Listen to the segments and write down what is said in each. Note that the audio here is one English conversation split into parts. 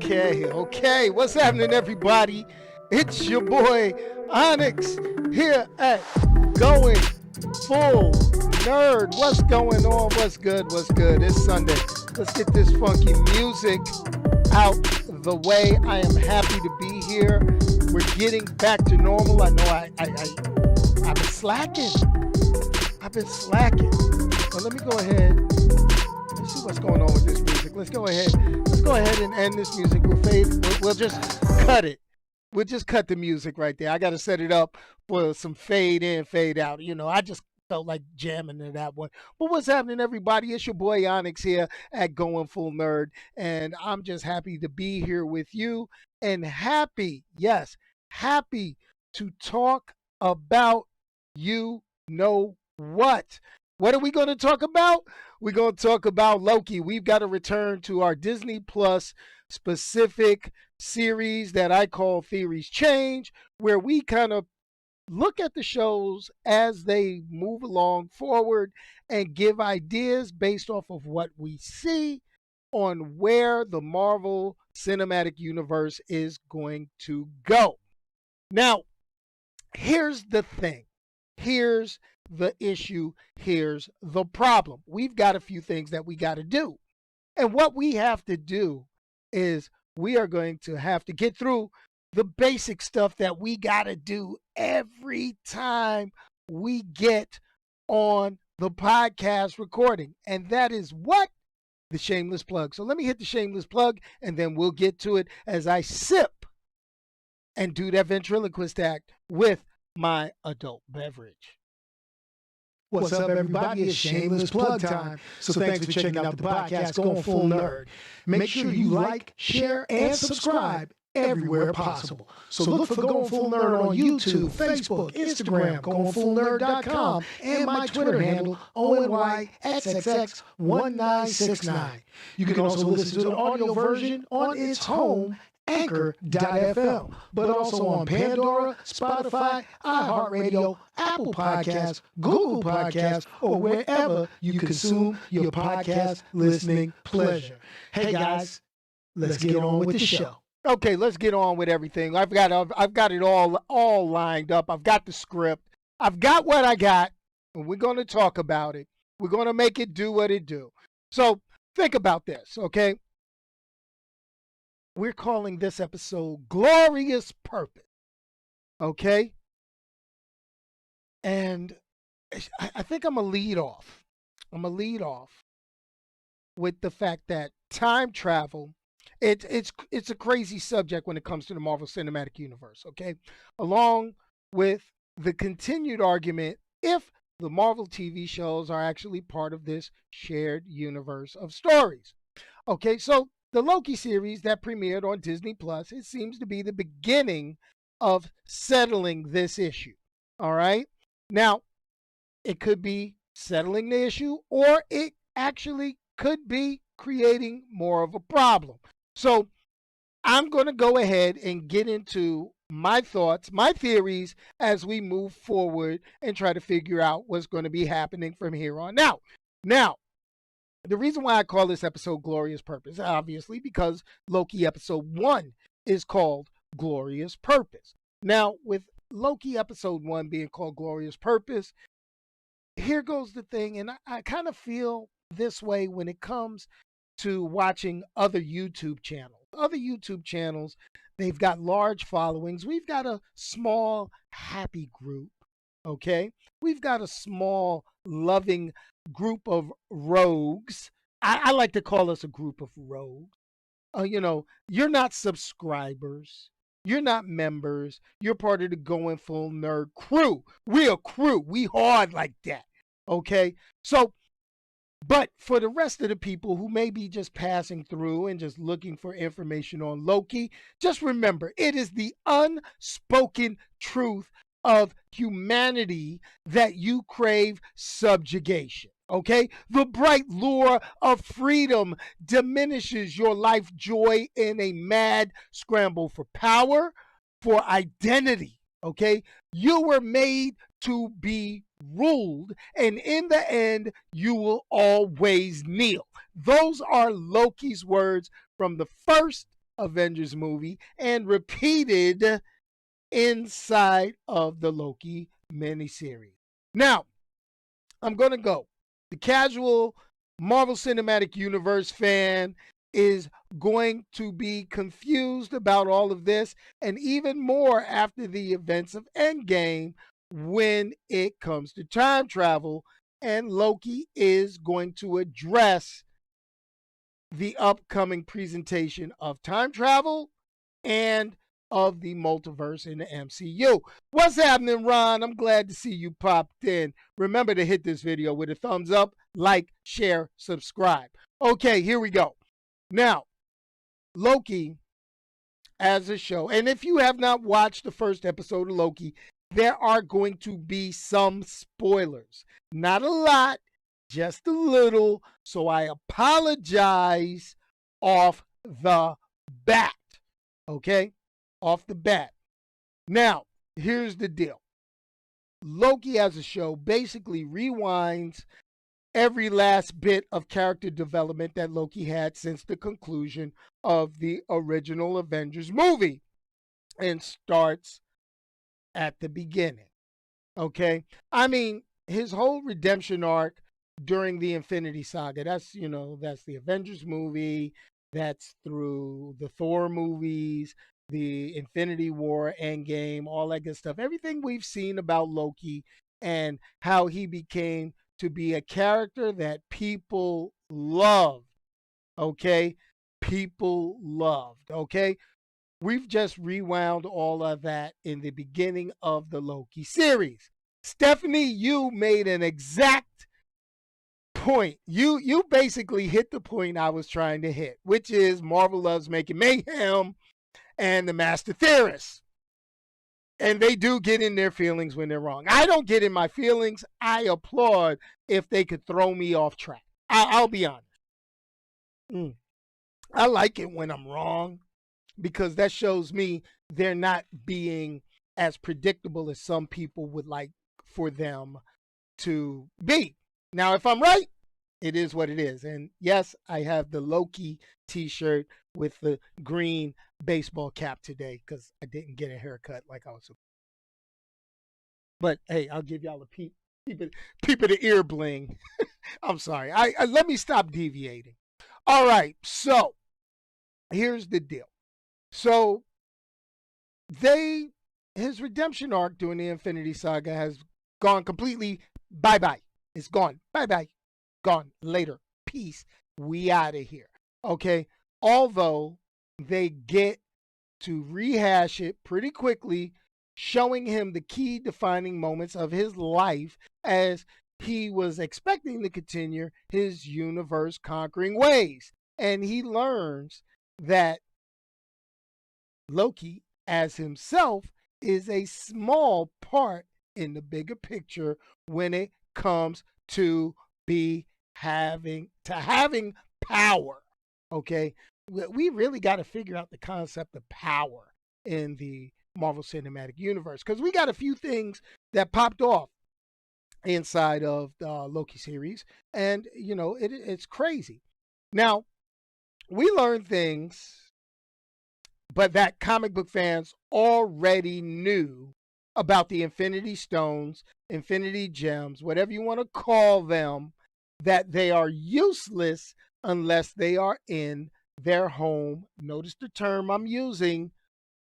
Okay. What's happening, everybody? It's your boy Onyx here at Going Full Nerd. What's going on? What's good? It's Sunday. Let's get this funky music out the way. I am happy to be here. We're getting back to normal. I know I've been slacking. Well, let me go ahead. Let's see what's going on with this music. Let's go ahead and end this music. We'll just cut it. We'll just cut the music right there. I got to set it up for some fade in, fade out. You know, I just felt like jamming to that one. But what's happening, everybody? It's your boy Onyx here at Going Full Nerd. And I'm just happy to be here with you. And happy to talk about you know what. What are we going to talk about? We're going to talk about Loki. We've got to return to our Disney Plus specific series that I call Theories Change, where we kind of look at the shows as they move along forward and give ideas based off of what we see on where the Marvel Cinematic Universe is going to go. Now, here's the thing. Here's the issue. Here's the problem. We've got a few things that we got to do. And what we have to do is we are going to have to get through the basic stuff that we got to do every time we get on the podcast recording. And that is what? The shameless plug. So let me hit the shameless plug and then we'll get to it as I sip and do that ventriloquist act with my adult beverage. What's up, everybody? It's shameless plug time. So thanks for checking out the podcast, Going Full Nerd. Make sure you like, share, and subscribe everywhere possible. So look for Going Full Nerd on YouTube, Facebook, Instagram, GoingFullNerd.com, and my Twitter handle, ONYXXX1969. You can also listen to the audio version on its home, Anchor.fm, but also on Pandora, Spotify, iHeartRadio, Apple Podcasts, Google Podcasts, or wherever you consume your podcast listening pleasure. Hey guys, let's get on with the show. Okay, let's get on with everything. I've got it all lined up. I've got the script. I've got what I got, and we're going to talk about it. We're going to make it do what it do. So think about this, okay? We're calling this episode Glorious Purpose, okay? And I think I'm going to lead off. With the fact that time travel, it's a crazy subject when it comes to the Marvel Cinematic Universe, okay? Along with the continued argument if the Marvel TV shows are actually part of this shared universe of stories. Okay, so the Loki series that premiered on Disney Plus, it seems to be the beginning of settling this issue. All right. Now, it could be settling the issue, or it actually could be creating more of a problem. So I'm going to go ahead and get into my thoughts, my theories as we move forward and try to figure out what's going to be happening from here on out. Now, the reason why I call this episode Glorious Purpose, obviously, because Loki episode 1 is called Glorious Purpose. Now, with Loki episode 1 being called Glorious Purpose, here goes the thing, and I kind of feel this way when it comes to watching other YouTube channels. Other YouTube channels, they've got large followings. We've got a small, happy group, okay? We've got a small, loving group of rogues. I like to call us a group of rogues. You know, you're not subscribers. You're not members. You're part of the Going Full Nerd crew. We're a crew. We hard like that. Okay? So, but for the rest of the people who may be just passing through and just looking for information on Loki, just remember, it is the unspoken truth of humanity that you crave subjugation. Okay? The bright lure of freedom diminishes your life joy in a mad scramble for power, for identity. Okay? You were made to be ruled, and in the end, you will always kneel. Those are Loki's words from the first Avengers movie and repeated inside of the Loki miniseries. Now, I'm going to go. The casual Marvel Cinematic Universe fan is going to be confused about all of this, and even more after the events of Endgame when it comes to time travel. And Loki is going to address the upcoming presentation of time travel and of the multiverse in the MCU. What's happening, Ron? I'm glad to see you popped in. Remember to hit this video with a thumbs up, like, share, subscribe. Okay, here we go. Now, Loki as a show, and if you have not watched the first episode of Loki, there are going to be some spoilers. Not a lot, just a little. So I apologize off the bat. Okay? Off the bat. Now, here's the deal. Loki as a show basically rewinds every last bit of character development that Loki had since the conclusion of the original Avengers movie and starts at the beginning. Okay? I mean, his whole redemption arc during the Infinity Saga, that's the Avengers movie, that's through the Thor movies, the Infinity War, Endgame, all that good stuff. Everything we've seen about Loki and how he became to be a character that people loved. Okay? People loved. Okay? We've just rewound all of that in the beginning of the Loki series. Stephanie, you made an exact point. You basically hit the point I was trying to hit, which is Marvel loves making mayhem and the master theorists. And they do get in their feelings when they're wrong. I don't get in my feelings. I applaud if they could throw me off track. I'll be honest. I like it when I'm wrong, because that shows me they're not being as predictable as some people would like for them to be. Now, if I'm right, it is what it is. And yes, I have the Loki t-shirt with the green baseball cap today because I didn't get a haircut like I was supposed to. But hey, I'll give y'all a peep of the ear bling. I'm sorry. I let me stop deviating. All right, so here's the deal. So his redemption arc during the Infinity Saga has gone completely bye-bye. It's gone. Bye-bye. Gone. Later. Peace. We out of here. Okay? Although they get to rehash it pretty quickly, showing him the key defining moments of his life as he was expecting to continue his universe conquering ways. And he learns that Loki as himself is a small part in the bigger picture when it comes to having power. Okay? We really got to figure out the concept of power in the Marvel Cinematic Universe, because we got a few things that popped off inside of the Loki series, and it's crazy. Now, we learned things but that comic book fans already knew about the Infinity Stones, Infinity Gems, whatever you want to call them, that they are useless unless they are in their home. Notice the term I'm using,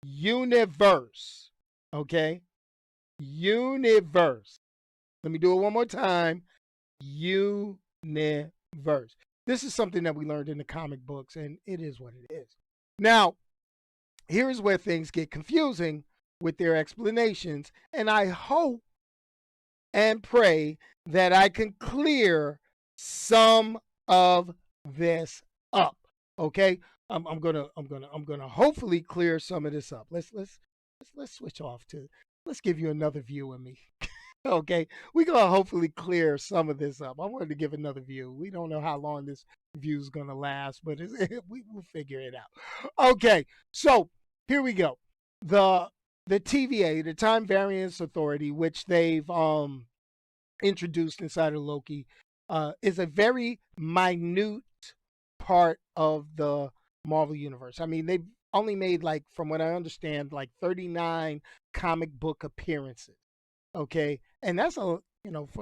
universe. Okay? Universe. Let me do it one more time. Universe. This is something that we learned in the comic books, and it is what it is. Now, here's where things get confusing with their explanations, and I hope and pray that I can clear some of this up. Okay, I'm gonna hopefully clear some of this up. Let's switch off to, let's give you another view of me. Okay, we're gonna hopefully clear some of this up. I wanted to give another view. We don't know how long this view is gonna last, but we'll figure it out. Okay, so here we go. The TVA, the Time Variance Authority, which they've introduced inside of Loki, is a very minute part of the Marvel Universe. I mean, they've only made, like, from what I understand, like 39 comic book appearances. Okay. And that's for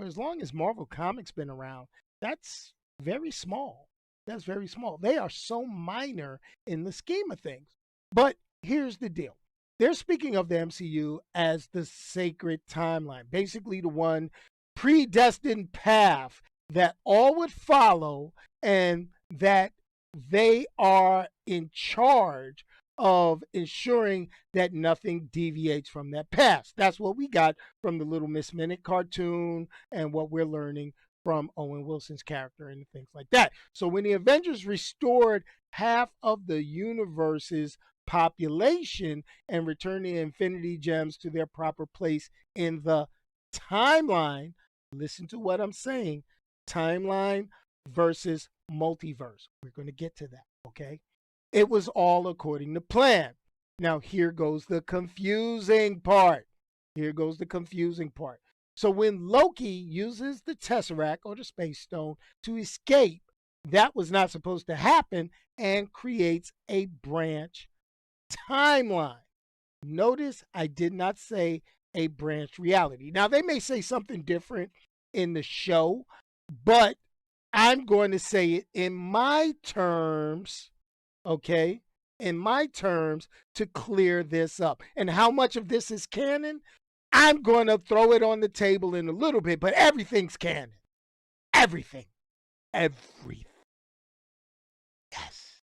as long as Marvel Comics been around, that's very small. That's very small. They are so minor in the scheme of things. But here's the deal. They're speaking of the MCU as the sacred timeline, basically the one predestined path that all would follow, and that they are in charge of ensuring that nothing deviates from that past. That's what we got from the Little Miss Minute cartoon and what we're learning from Owen Wilson's character and things like that. So when the Avengers restored half of the universe's population and returned the Infinity Gems to their proper place in the timeline, listen to what I'm saying, timeline versus multiverse. We're going to get to that, okay? It was all according to plan. Now, here goes the confusing part. Here goes the confusing part. So when Loki uses the Tesseract or the Space Stone to escape, that was not supposed to happen, and creates a branch timeline. Notice I did not say a branch reality. Now, they may say something different in the show, but I'm going to say it in my terms, okay? In my terms, to clear this up. And how much of this is canon? I'm going to throw it on the table in a little bit, but everything's canon. Everything. Everything. Yes.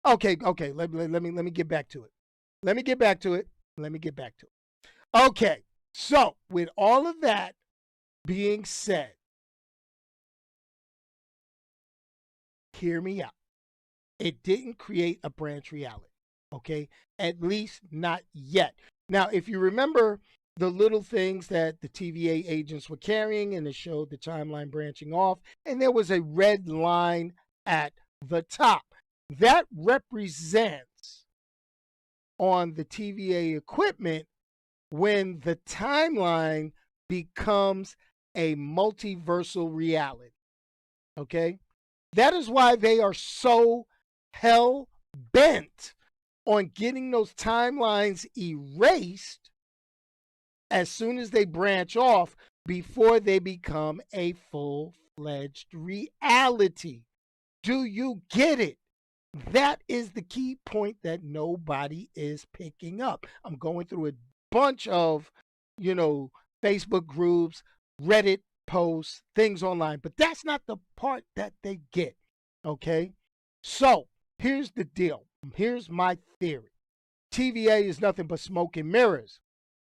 Okay. Let me get back to it. Let me get back to it. Okay. So, with all of that being said, hear me out. It didn't create a branch reality. Okay? At least not yet. Now, if you remember the little things that the TVA agents were carrying, and it showed the timeline branching off, and there was a red line at the top. That represents on the TVA equipment when the timeline becomes a multiversal reality. Okay? That is why they are so hell bent on getting those timelines erased as soon as they branch off, before they become a full-fledged reality. Do you get it? That is the key point that nobody is picking up. I'm going through a bunch of, Facebook groups, Reddit posts, things online, but that's not the part that they get. Okay? So, here's the deal. Here's my theory. TVA is nothing but smoke and mirrors,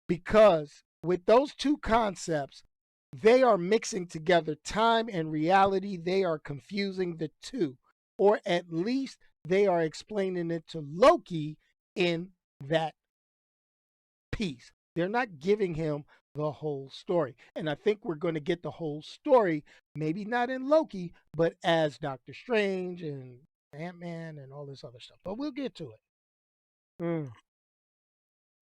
because with those two concepts, they are mixing together time and reality. They are confusing the two, or at least they are explaining it to Loki in that piece. They're not giving him the whole story. And I think we're going to get the whole story, maybe not in Loki, but as Doctor Strange and Ant-Man and all this other stuff. But we'll get to it.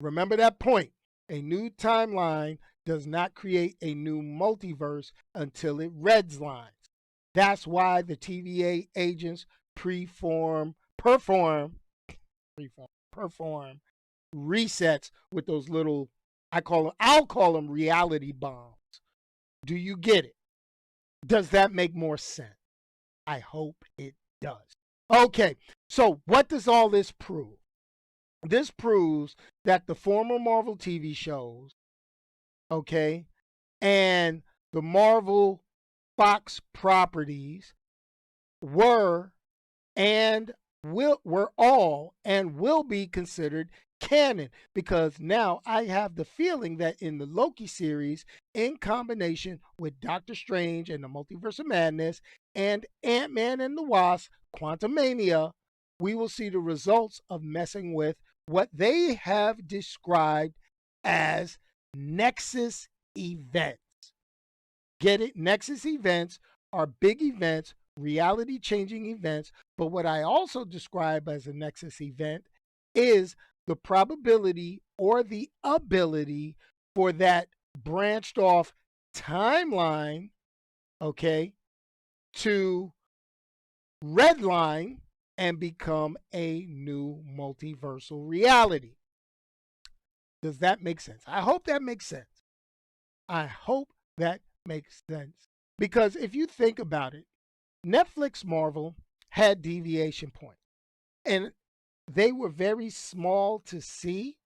Remember that point. A new timeline does not create a new multiverse until it redlines. That's why the TVA agents perform resets with those little, I'll call them reality bombs. Do you get it? Does that make more sense? I hope it does. Okay, so what does all this prove? This proves that the former Marvel TV shows, okay, and the Marvel Fox properties were all and will be considered canon, because now I have the feeling that in the Loki series, in combination with Doctor Strange and the Multiverse of Madness and Ant-Man and the Wasp, Quantumania, we will see the results of messing with what they have described as Nexus events. Get it? Nexus events are big events, reality-changing events, but what I also describe as a Nexus event is the probability or the ability for that branched off timeline, okay, to redline and become a new multiversal reality. Does that make sense? I hope that makes sense. I hope that makes sense. Because if you think about it, Netflix Marvel had deviation points, and they were very small to see,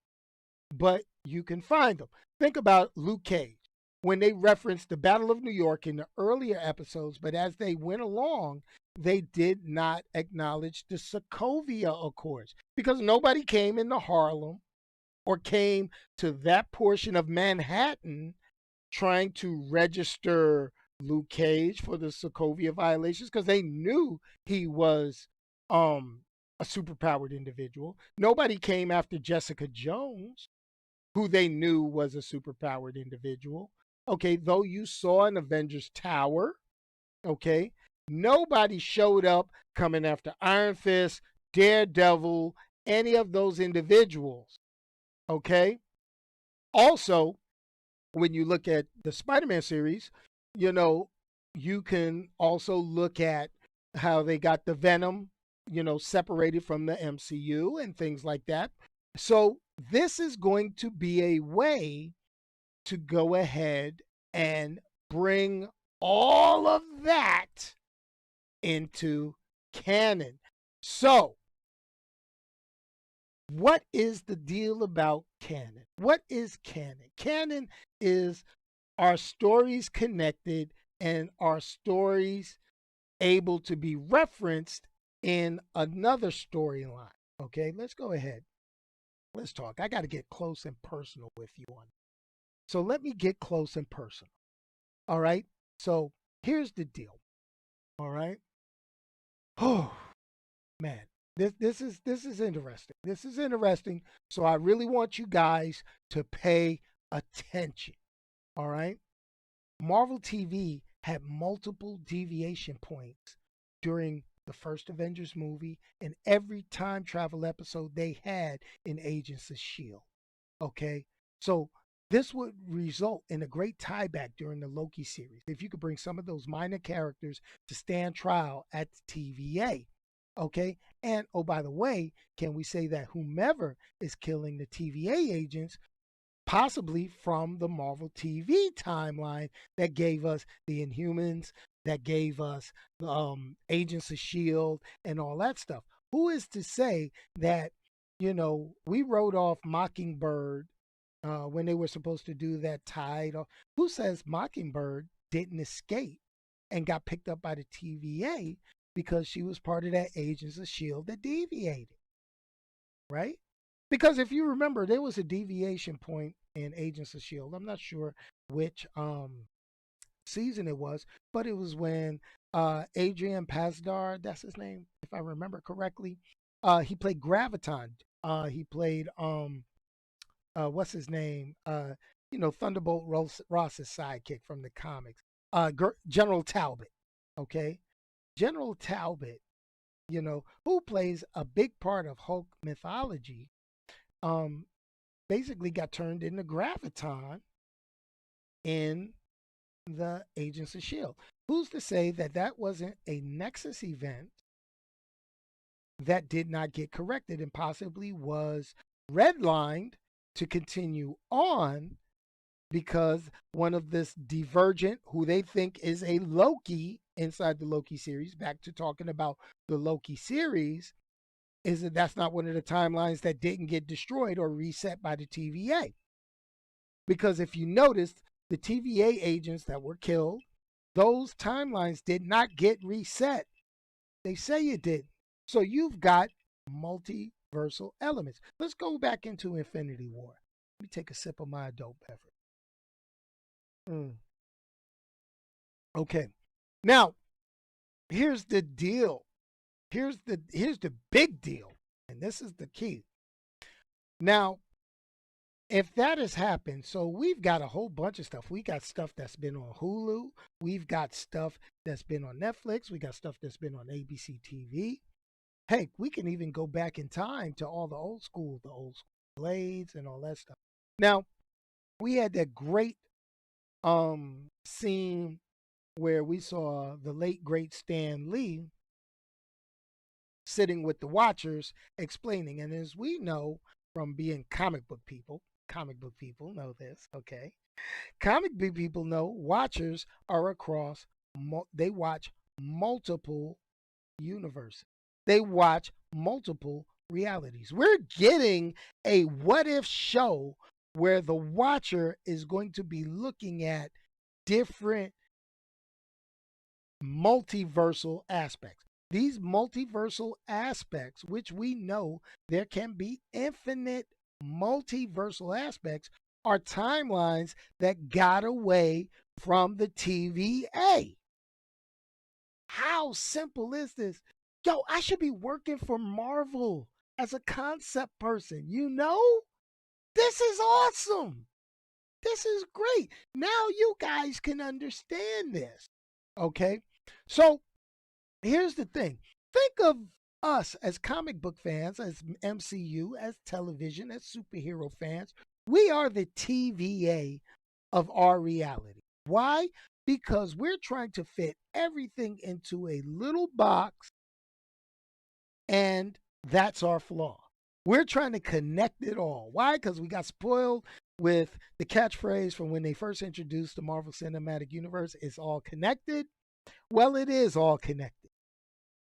but you can find them. Think about Luke Cage when they referenced the Battle of New York in the earlier episodes, but as they went along, they did not acknowledge the Sokovia Accords because nobody came into Harlem or came to that portion of Manhattan trying to register Luke Cage for the Sokovia violations because they knew he was a superpowered individual. Nobody came after Jessica Jones, who they knew was a superpowered individual. Okay, though you saw an Avengers Tower, okay, nobody showed up coming after Iron Fist, Daredevil, any of those individuals. Okay. Also, when you look at the Spider-Man series, you know, you can also look at how they got the Venom, separated from the MCU and things like that. So this is going to be a way to go ahead and bring all of that into canon. So, what is the deal about canon? What is canon? Canon is our stories connected and our stories able to be referenced in another storyline. Okay, let's go ahead. Let's talk. I got to get close and personal with you on it. So let me get close and personal. All right. So here's the deal. All right. Oh man, this is interesting. This is interesting. So I really want you guys to pay attention. All right. Marvel TV had multiple deviation points during the first Avengers movie and every time travel episode they had in Agents of S.H.I.E.L.D. Okay. So this would result in a great tieback during the Loki series if you could bring some of those minor characters to stand trial at the TVA. Okay. And oh, by the way, can we say that whomever is killing the TVA agents possibly from the Marvel TV timeline that gave us the Inhumans, that gave us Agents of S.H.I.E.L.D., and all that stuff. Who is to say that, we wrote off Mockingbird when they were supposed to do that tide? Who says Mockingbird didn't escape and got picked up by the TVA because she was part of that Agents of S.H.I.E.L.D. that deviated, right? Because if you remember, there was a deviation point in Agents of S.H.I.E.L.D. I'm not sure which season it was, but it was when Adrian Pasdar, that's his name, if I remember correctly, he played Graviton. He played what's his name? Thunderbolt Ross's sidekick from the comics. General Talbot. Okay, General Talbot. Who plays a big part of Hulk mythology. Um, Basically got turned into Graviton in the Agents of S.H.I.E.L.D. Who's to say that that wasn't a Nexus event that did not get corrected and possibly was redlined to continue on because one of this Divergent, who they think is a Loki inside the Loki series, back to talking about the Loki series, is that that's not one of the timelines that didn't get destroyed or reset by the TVA. Because if you noticed, the TVA agents that were killed, those timelines did not get reset. They say it did. So you've got multiversal elements. Let's go back into Infinity War. Let me take a sip of my adult beverage. Okay. Now, here's the deal. Here's the big deal. And this is the key. Now, if that has happened, so we've got a whole bunch of stuff. We got stuff that's been on Hulu. We've got stuff that's been on Netflix. We got stuff that's been on ABC TV. Hey, we can even go back in time to all the old school Blades and all that stuff. Now, we had that great scene where we saw the late great Stan Lee sitting with the Watchers explaining. And as we know from being comic book people know this, okay? Comic book people know Watchers are across, they watch multiple universes, they watch multiple realities. We're getting a what if show where the Watcher is going to be looking at different multiversal aspects. These multiversal aspects, which we know there can be infinite multiversal aspects, are timelines that got away from the TVA. How simple is this? Yo, I should be working for Marvel as a concept person, you know? This is awesome. This is great. Now you guys can understand this. Okay? So here's the thing. Think of us as comic book fans, as MCU, as television, as superhero fans. We are the TVA of our reality. Why? Because we're trying to fit everything into a little box, and that's our flaw. We're trying to connect it all. Why? Because we got spoiled with the catchphrase from when they first introduced the Marvel Cinematic Universe, it's all connected. Well, it is all connected,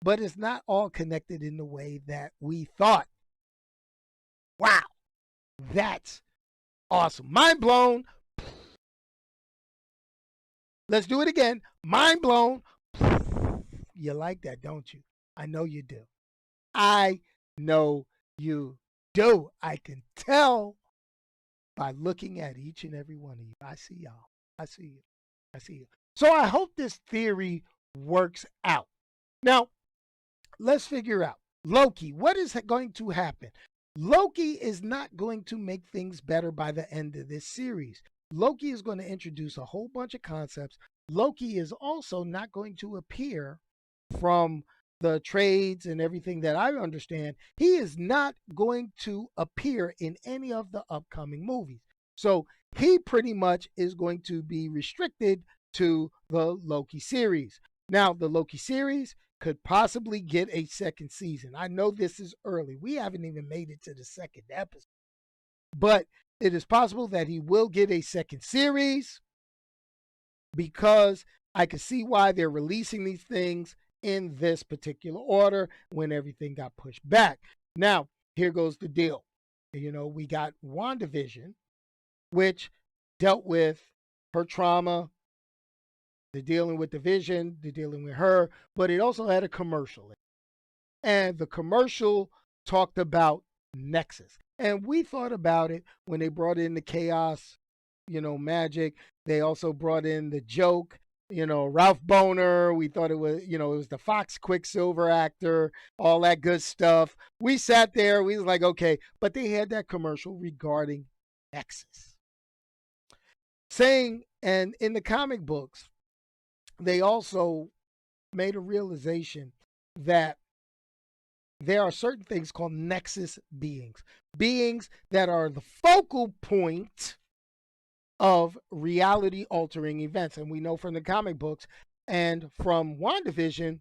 but it's not all connected in the way that we thought. Wow, that's awesome. Mind blown. Let's do it again. Mind blown. You like that, don't you? I know you do. I know you do. I can tell by looking at each and every one of you. I see y'all. I see you. I see you. So I hope this theory works out. Now, let's figure out Loki. What is going to happen? Loki is not going to make things better by the end of this series. Loki is going to introduce a whole bunch of concepts. Loki is also not going to appear, from the trades and everything that I understand. He is not going to appear in any of the upcoming movies. So he pretty much is going to be restricted to the Loki series. Now, the Loki series could possibly get a second season. I know this is early. We haven't even made it to the second episode. But it is possible that he will get a second series, because I can see why they're releasing these things in this particular order when everything got pushed back. Now, here goes the deal. You know, we got WandaVision, which dealt with her trauma, the dealing with the Vision, the dealing with her, but it also had a commercial. And the commercial talked about Nexus. And we thought about it when they brought in the chaos, magic. They also brought in the joke, Ralph Boner. We thought it was, it was the Fox Quicksilver actor, all that good stuff. We sat there, we was like, okay, but they had that commercial regarding Nexus. Saying, and in the comic books, they also made a realization that there are certain things called Nexus beings, beings that are the focal point of reality altering events. And we know from the comic books and from WandaVision,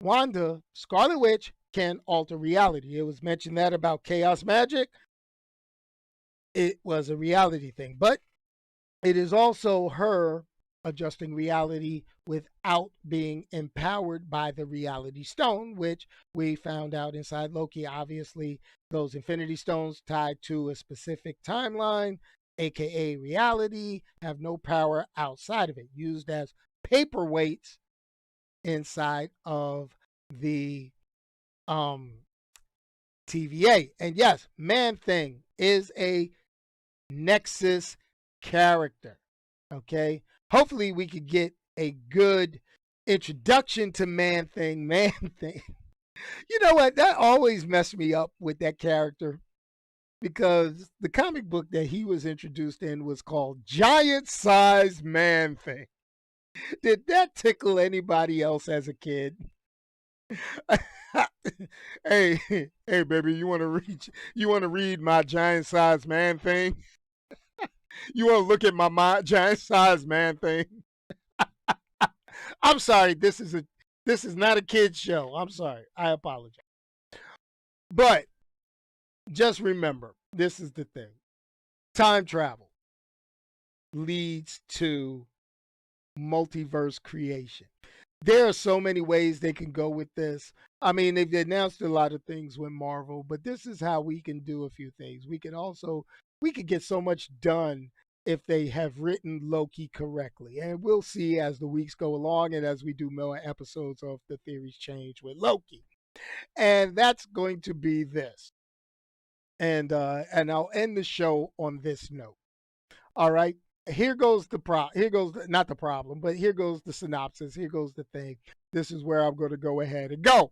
Wanda, Scarlet Witch, can alter reality. It was mentioned that about chaos magic. It was a reality thing, but it is also her adjusting reality without being empowered by the reality stone, which we found out inside Loki. Obviously, those infinity stones tied to a specific timeline, aka reality, have no power outside of it, used as paperweights inside of the TVA. And yes, Man Thing is a Nexus character. Okay, hopefully we could get a good introduction to Man Thing. Man Thing, you know what, that always messed me up with that character, because the comic book that he was introduced in was called Giant Size Man Thing. Did that tickle anybody else as a kid? hey baby, you want to read my Giant Size Man Thing? You want to look at my giant size man thing? I'm sorry, this is This is not a kid's show. I'm sorry. I apologize. But just remember, this is the thing. Time travel leads to multiverse creation. There are so many ways they can go with this. I mean, they've announced a lot of things with Marvel, but this is how we can do a few things. We could get so much done if they have written Loki correctly. And we'll see as the weeks go along and as we do more episodes of The Theories Change with Loki. And that's going to be this. And I'll end the show on this note. All right. Here goes not the problem, but here goes the synopsis. Here goes the thing. This is where I'm going to go ahead and go.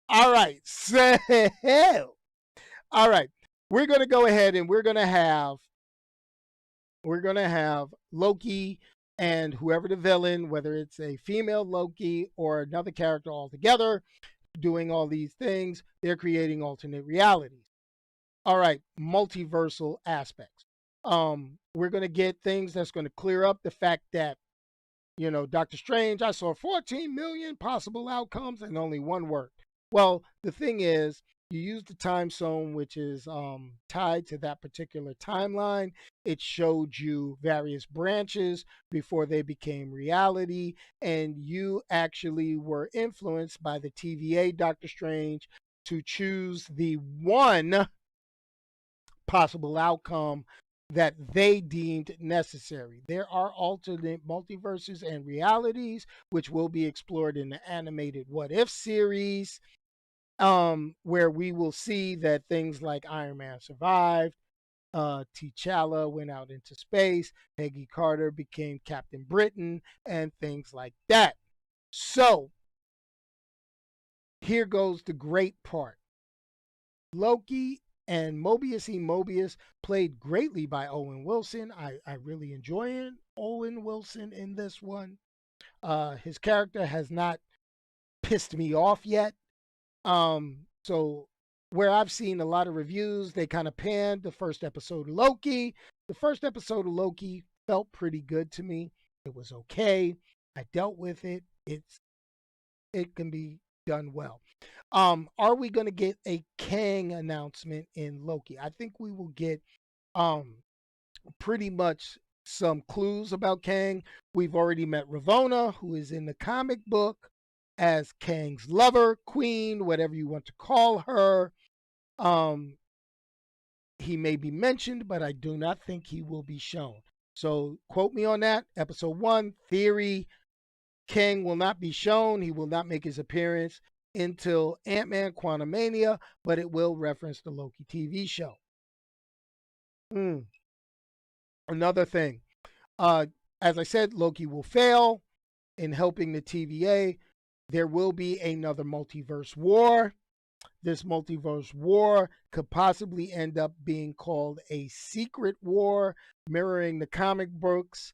All right. So, all right. We're going to go ahead and we're going to have Loki and whoever the villain, whether it's a female Loki or another character altogether, doing all these things. They're creating alternate realities. All right, multiversal aspects. We're going to get things that's going to clear up the fact that, Doctor Strange, I saw 14 million possible outcomes and only one worked. Well, the thing is, you use the time zone, which is tied to that particular timeline. It showed you various branches before they became reality, and you actually were influenced by the TVA Doctor Strange to choose the one possible outcome that they deemed necessary. There are alternate multiverses and realities, which will be explored in the animated What If series, where we will see that things like Iron Man survived, T'Challa went out into space, Peggy Carter became Captain Britain, and things like that. So, here goes the great part. Loki and Mobius E. Mobius, played greatly by Owen Wilson. I really enjoy Owen Wilson in this one. His character has not pissed me off yet. So where I've seen a lot of reviews, they kind of panned the first episode of Loki. The first episode of Loki felt pretty good to me. It was okay. I dealt with it. It can be done well. Are we going to get a KANG announcement in Loki? I think we will get pretty much some clues about KANG. We've already met Ravonna, who is in the comic book as KANG's lover, queen, whatever you want to call her. He may be mentioned, but I do not think he will be shown. So quote me on that. Episode 1, theory. KANG will not be shown. He will not make his appearance until Ant-Man Quantumania, but it will reference the Loki TV show. Another thing. As I said, Loki will fail in helping the TVA. There will be another multiverse war. This multiverse war could possibly end up being called a secret war, mirroring the comic books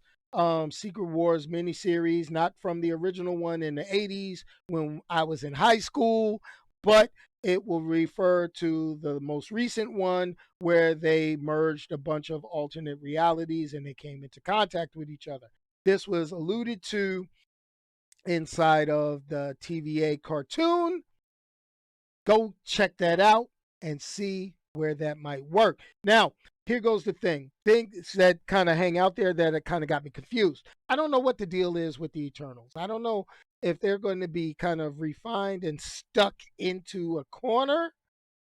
Secret Wars miniseries, not from the original one in the 80s when I was in high school, but it will refer to the most recent one where they merged a bunch of alternate realities and they came into contact with each other. This was alluded to inside of the TVA cartoon. Go check that out and see where that might work. Now, here goes the thing. Things that kind of hang out there that kind of got me confused. I don't know what the deal is with the Eternals. I don't know if they're going to be kind of refined and stuck into a corner,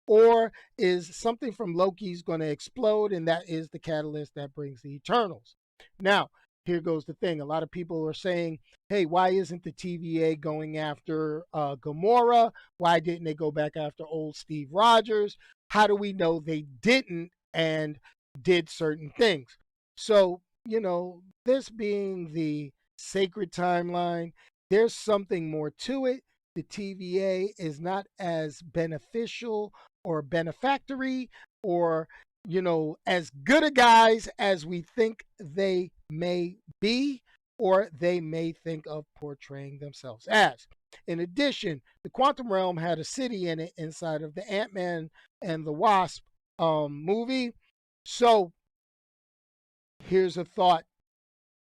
or is something from Loki's going to explode and that is the catalyst that brings the Eternals. Now, here goes the thing. A lot of people are saying, hey, why isn't the TVA going after Gamora? Why didn't they go back after old Steve Rogers? How do we know they didn't and did certain things? So, this being the sacred timeline, there's something more to it. The TVA is not as beneficial or benefactory or as good a guys as we think they may be, or they may think of portraying themselves as. In addition, the Quantum Realm had a city in it inside of the Ant-Man and the Wasp movie. So here's a thought.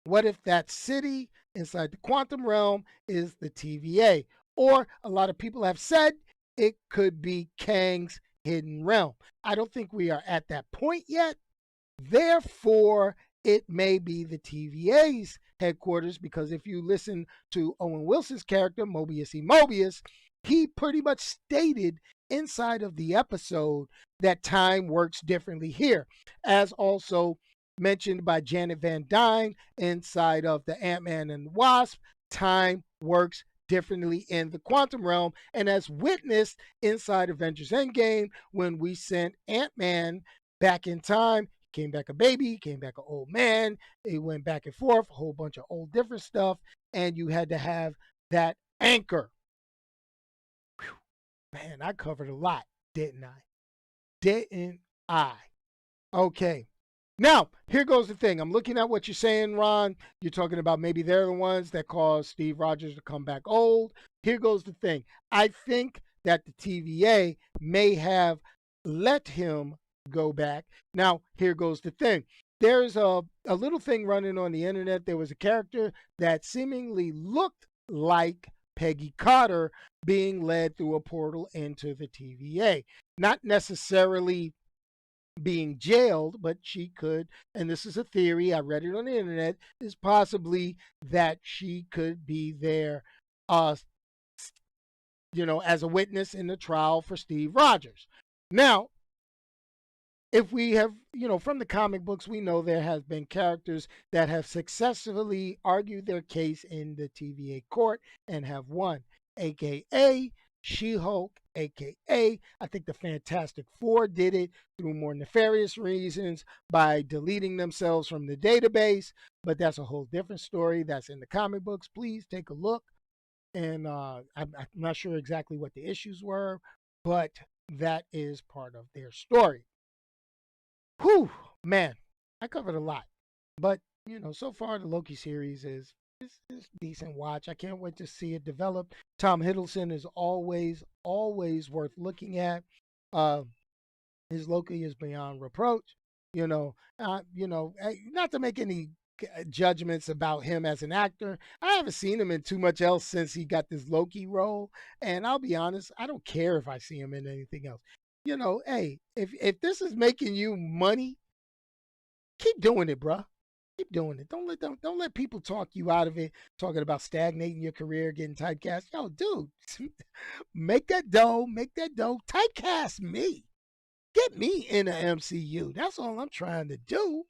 What if that city inside the Quantum Realm is the TVA? or a lot of people have said it could be Kang's hidden realm. I don't think we are at that point yet. Therefore, it may be the TVA's headquarters, because if you listen to Owen Wilson's character, Mobius E. Mobius, he pretty much stated inside of the episode that time works differently here, as also mentioned by Janet Van Dyne inside of the Ant-Man and the Wasp. Time works differently in the quantum realm, and as witnessed inside Avengers Endgame when we sent Ant-Man back in time. Came back a baby, came back an old man. It went back and forth, a whole bunch of old different stuff, and you had to have that anchor. Whew. Man, I covered a lot, didn't I? Didn't I? Okay. Now, here goes the thing. I'm looking at what you're saying, Ron. You're talking about maybe they're the ones that caused Steve Rogers to come back old. Here goes the thing. I think that the TVA may have let him go back. Now, here goes the thing. There's a little thing running on the internet. There was a character that seemingly looked like Peggy Carter being led through a portal into the TVA. Not necessarily being jailed, but she could, and this is a theory, I read it on the internet, is possibly that she could be there, as a witness in the trial for Steve Rogers. Now, if we have, from the comic books, we know there has been characters that have successfully argued their case in the TVA court and have won, aka She-Hulk, aka I think the Fantastic Four did it through more nefarious reasons by deleting themselves from the database, but that's a whole different story. That's in the comic books. Please take a look. And I'm not sure exactly what the issues were, but that is part of their story. Whew, man, I covered a lot. But, so far the Loki series is decent watch. I can't wait to see it develop. Tom Hiddleston is always worth looking at. His Loki is beyond reproach. Not to make any judgments about him as an actor. I haven't seen him in too much else since he got this Loki role. And I'll be honest, I don't care if I see him in anything else. Hey, if this is making you money, keep doing it, bruh. Keep doing it. Don't let people talk you out of it, talking about stagnating your career, getting typecast. Yo, dude, make that dough, typecast me. Get me in the MCU. That's all I'm trying to do.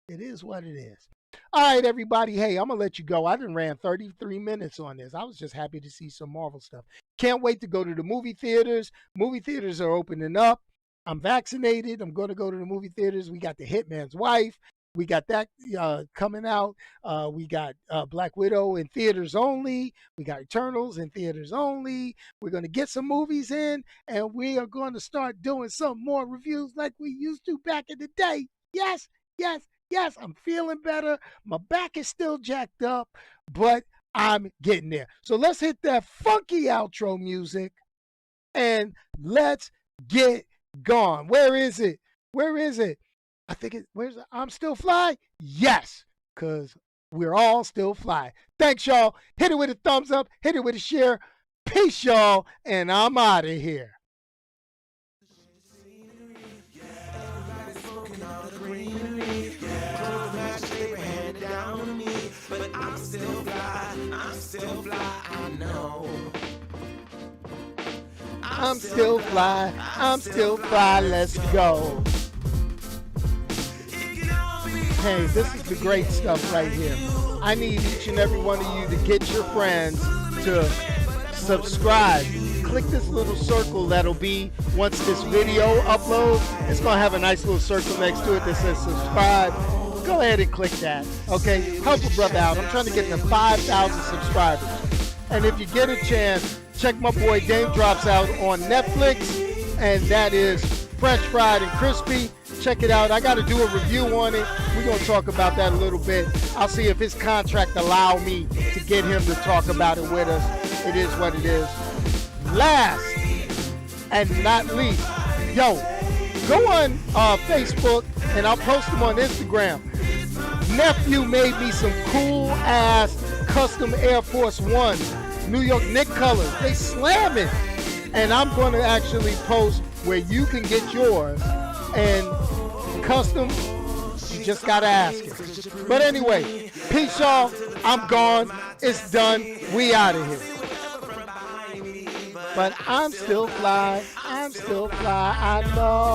It is what it is. All right, everybody. Hey, I'm going to let you go. I done ran 33 minutes on this. I was just happy to see some Marvel stuff. Can't wait to go to the movie theaters. Movie theaters are opening up. I'm vaccinated. I'm going to go to the movie theaters. We got The Hitman's Wife. We got that coming out. We got Black Widow in theaters only. We got Eternals in theaters only. We're going to get some movies in, and we are going to start doing some more reviews like we used to back in the day. Yes, yes, yes, I'm feeling better. My back is still jacked up, but I'm getting there. So let's hit that funky outro music, and let's get gone. Where is it? I think I'm Still Fly? Yes, because we're all still fly. Thanks, y'all. Hit it with a thumbs up. Hit it with a share. Peace, y'all. And I'm out of here. But I'm still fly, I know. I'm still fly, let's go. Hey, this is the great stuff right here. I need each and every one of you to get your friends to subscribe. Click this little circle that'll be once this video uploads. It's going to have a nice little circle next to it that says subscribe. Go ahead and click that, okay? Help a brother out. I'm trying to get to 5,000 subscribers. And if you get a chance, check my boy Dame Drops out on Netflix, and that is Fresh, Fried, and Crispy. Check it out. I got to do a review on it. We're going to talk about that a little bit. I'll see if his contract allow me to get him to talk about it with us. It is what it is. Last and not least, yo, go on Facebook, and I'll post them on Instagram. Nephew made me some cool ass custom Air Force Ones. New York Knicks colors. They slam it. And I'm going to actually post where you can get yours. And custom, you just got to ask it. But anyway, peace, y'all. I'm gone. It's done. We out of here. But I'm still fly. I'm still fly. I know.